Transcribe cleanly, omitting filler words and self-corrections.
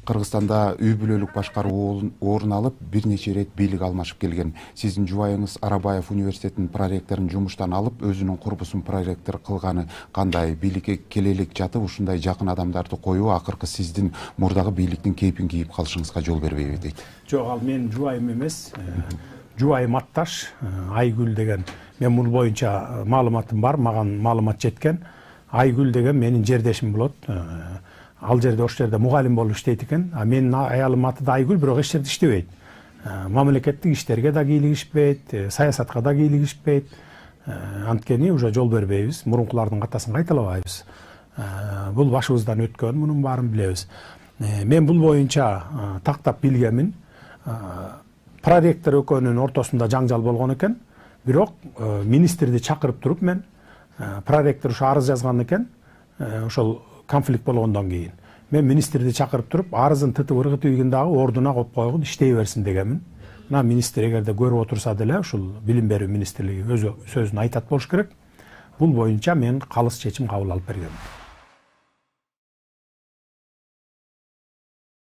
Кыргызстанда үй бүлөлүк башкаруу орун алып, бир нече ирет бийлик алмашып келген. Сиздин жубайыңыз Арабаев университетинин проректорун жумуштан алып, өзүнүн курбусун проректор кылганы кандай? Бийликке келелик жатып, ушундай жакын адамдарды коюу акыркы сиздин мурдагы бийликтин кейпин кийип калышыңызга жол бербейби дейт. Жок, ал менин жубайым эмес. Жубайым атташ, Айгүл деген. Мен бул боюнча маалыматым бар, маган маалымат жеткен. Айгүл деген менин жердешим болот. Ал жерде ош жерде мугалим болуп иштейт экен. А менин аялым аты да Айгүл, бирок эч жерде иштебейт. Мамлекеттик иштерге да кийлигишпейт, саясатка да кийлигишпейт. Анткени уже жол бербейбиз, мурункулардын катасын кайталабайбыз. Бул башыбыздан өткөн, мунун баарын билебиз. Мен бул боюнча тактап билгемин. Проректор экөөнүн ортосунда жаңжал болгон экен. Бирок министрди чакырып туруп мен проректор ушу арыз жазган экен. Ошол конфликт болгондон кийин мен министрди чакырып туруп арызын тытып ыргытып дагы ордуна коюп койгун, иштей берсин дегенмин. Мына министр эгерде көрүп отурса деле ушул билим берүү министрлиги өзү сөзүн айтат болуш керек. Бул боюнча мен калыс чечим кабыл алып бергем.